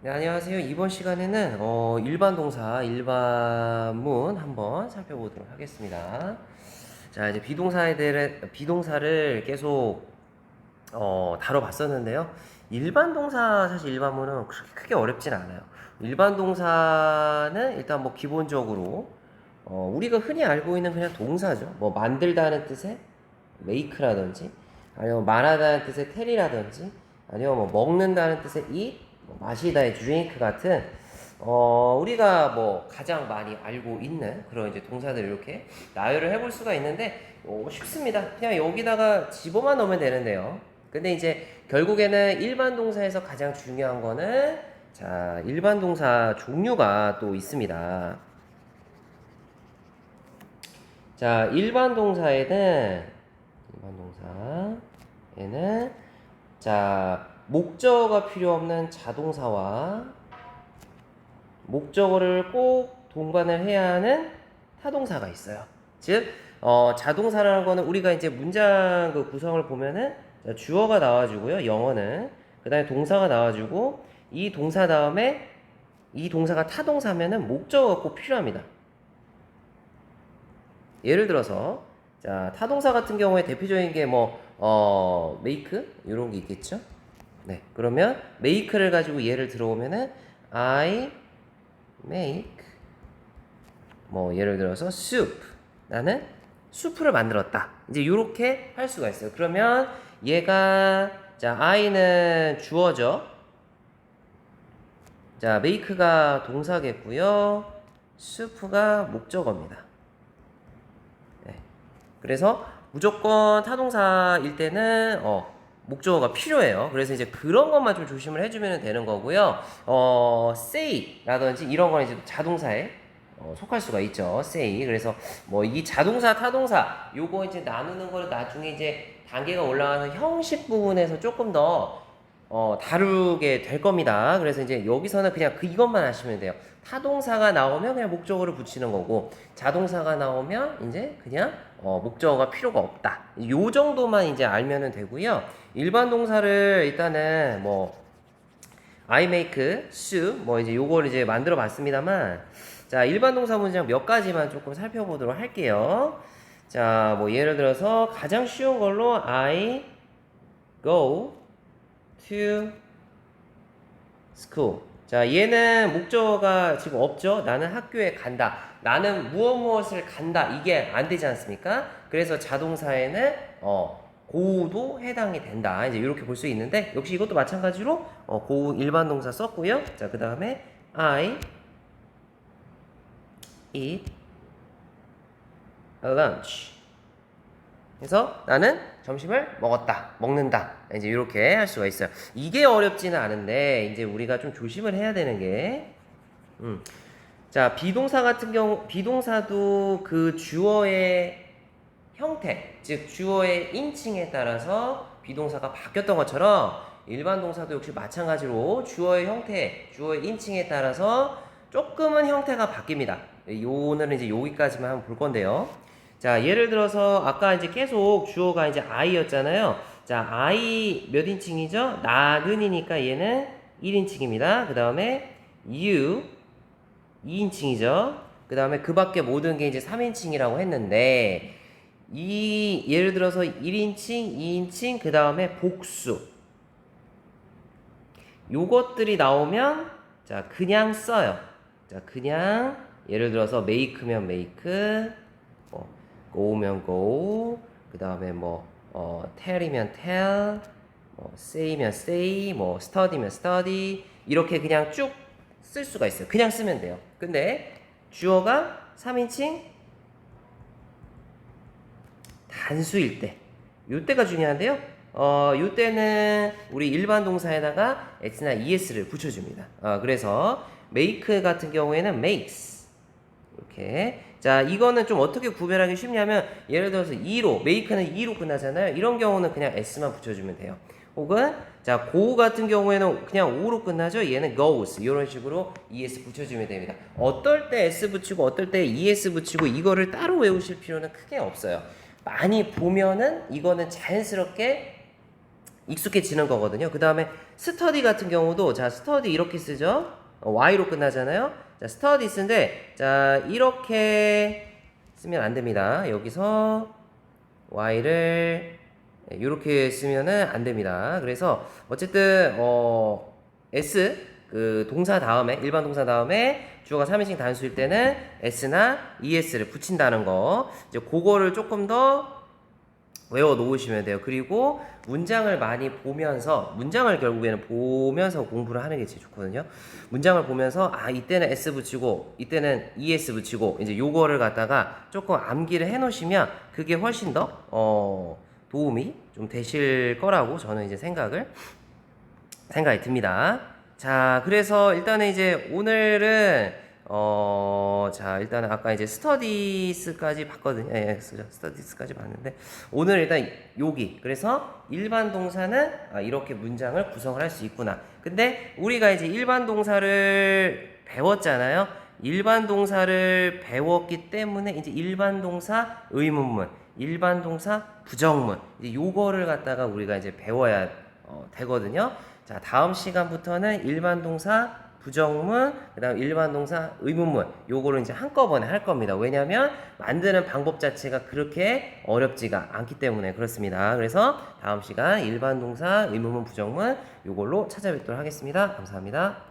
네, 안녕하세요. 이번 시간에는 일반 동사, 일반문 한번 살펴보도록 하겠습니다. 자, 이제 비동사를 계속 다뤄봤었는데요. 일반 동사, 사실 일반문은 그렇게 크게 어렵진 않아요. 일반 동사는 일단 뭐 기본적으로 우리가 흔히 알고 있는 그냥 동사죠. 뭐 만들다는 뜻의 make라든지, 아니면 말하다는 뜻의 tell이라든지, 아니면 뭐 먹는다는 뜻의 eat, 뭐 마시다의 drink 같은 우리가 뭐 가장 많이 알고 있는 그런 이제 동사들 이렇게 나열을 해볼 수가 있는데 쉽습니다. 그냥 여기다가 집어만 넣으면 되는데요. 근데 이제 결국에는 일반 동사에서 가장 중요한 거는 자, 일반 동사 종류가 또 있습니다. 자, 일반 동사에는 자, 목적어가 필요 없는 자동사와 목적어를 꼭 동반을 해야 하는 타동사가 있어요. 즉, 자동사라는 거는 우리가 이제 문장 그 구성을 보면은 주어가 나와주고요. 영어는. 그 다음에 동사가 나와주고 이 동사 다음에 이 동사가 타동사면은 목적어가 꼭 필요합니다. 예를 들어서 자, 타동사 같은 경우에 대표적인 게 뭐 make 이런 게 있겠죠? 네. 그러면 make를 가지고 예를 들어오면은 I make 뭐 예를 들어서 soup 나는 수프를 만들었다. 이제 이렇게 할 수가 있어요. 그러면 얘가 자 I는 주어죠. 자 make가 동사겠고요. soup가 목적어입니다. 네. 그래서 무조건 타동사일 때는 목적어가 필요해요. 그래서 이제 그런 것만 좀 조심을 해주면 되는 거고요. say라든지 이런 거는 이제 자동사에 속할 수가 있죠. say. 그래서 뭐 이 자동사, 타동사 요거 이제 나누는 거를 나중에 이제 단계가 올라가는 형식 부분에서 조금 더 다루게 될 겁니다. 그래서 이제 여기서는 그냥 이것만 하시면 돼요. 타동사가 나오면 그냥 목적어를 붙이는 거고, 자동사가 나오면 이제 그냥 목적어가 필요가 없다. 요 정도만 이제 알면은 되고요. 일반 동사를 일단은 뭐 I make soup 뭐 이제 요걸 이제 만들어 봤습니다만, 자 일반 동사 문장 몇 가지만 조금 살펴보도록 할게요. 자 뭐 예를 들어서 가장 쉬운 걸로 I go to school. 자, 얘는 목적어가 지금 없죠? 나는 학교에 간다. 나는 무엇을 간다. 이게 안 되지 않습니까? 그래서 자동사에는 고우도 해당이 된다. 이제 이렇게 볼 수 있는데 역시 이것도 마찬가지로 고우 일반 동사 썼고요. 자, 그 다음에 I eat a lunch. 그래서 나는 점심을 먹었다, 먹는다. 이제 이렇게 할 수가 있어요. 이게 어렵지는 않은데 이제 우리가 좀 조심을 해야 되는 게, 자 비동사 같은 경우 비동사도 그 주어의 형태, 즉 주어의 인칭에 따라서 비동사가 바뀌었던 것처럼 일반 동사도 역시 마찬가지로 주어의 형태, 주어의 인칭에 따라서 조금은 형태가 바뀝니다. 오늘은 이제 여기까지만 한번 볼 건데요. 자, 예를 들어서 아까 이제 계속 주어가 이제 I였잖아요. 자, I 몇 인칭이죠? 나는이니까 얘는 1인칭입니다. 그 다음에 you 2인칭이죠. 그 다음에 그 밖에 모든 게 이제 3인칭이라고 했는데 이 예를 들어서 1인칭, 2인칭, 그 다음에 복수 요것들이 나오면 자, 그냥 써요. 자, 그냥 예를 들어서 make면 make go면 go, 그 다음에 뭐 tell이면 tell, say면 say, 뭐 study면 study 이렇게 그냥 쭉 쓸 수가 있어요. 그냥 쓰면 돼요. 근데 주어가 3인칭 단수일 때, 요때가 중요한데요. 요때는 우리 일반 동사에다가 s나 es를 붙여줍니다. 그래서 make 같은 경우에는 makes 이렇게. 자, 이거는 좀 어떻게 구별하기 쉽냐면 예를 들어서 2로, make는 2로 끝나잖아요. 이런 경우는 그냥 s만 붙여주면 돼요. 혹은 자, go 같은 경우에는 그냥 5로 끝나죠. 얘는 goes 이런 식으로 es 붙여주면 됩니다. 어떨 때 s 붙이고 어떨 때 es 붙이고 이거를 따로 외우실 필요는 크게 없어요. 많이 보면은 이거는 자연스럽게 익숙해지는 거거든요. 그 다음에 스터디 같은 경우도 자 스터디 이렇게 쓰죠. Y로 끝나잖아요. 자 스터디스인데 자 이렇게 쓰면 안 됩니다. 여기서 Y를 이렇게 쓰면은 안 됩니다. 그래서 어쨌든 S 그 동사 다음에 일반 동사 다음에 주어가 3인칭 단수일 때는 S나 ES를 붙인다는 거 이제 그거를 조금 더 외워 놓으시면 돼요. 그리고 문장을 많이 보면서 문장을 결국에는 보면서 공부를 하는 게 제일 좋거든요. 문장을 보면서 아 이때는 S 붙이고 이때는 ES 붙이고 이제 요거를 갖다가 조금 암기를 해 놓으시면 그게 훨씬 더 도움이 좀 되실 거라고 저는 이제 생각이 듭니다. 자, 그래서 일단은 이제 오늘은 자, 일단은 아까 이제 스터디스까지 봤거든요. 예, 스터디스까지 봤는데 오늘 일단 여기 그래서 일반 동사는 이렇게 문장을 구성을 할 수 있구나. 근데 우리가 이제 일반 동사를 배웠잖아요. 일반 동사를 배웠기 때문에 이제 일반 동사 의문문, 일반 동사 부정문 이제 요거를 갖다가 우리가 이제 배워야 되거든요. 자, 다음 시간부터는 일반 동사 부정문, 그다음 일반 동사 의문문 요거를 이제 한꺼번에 할 겁니다. 왜냐면 만드는 방법 자체가 그렇게 어렵지가 않기 때문에 그렇습니다. 그래서 다음 시간 일반 동사 의문문 부정문 요걸로 찾아뵙도록 하겠습니다. 감사합니다.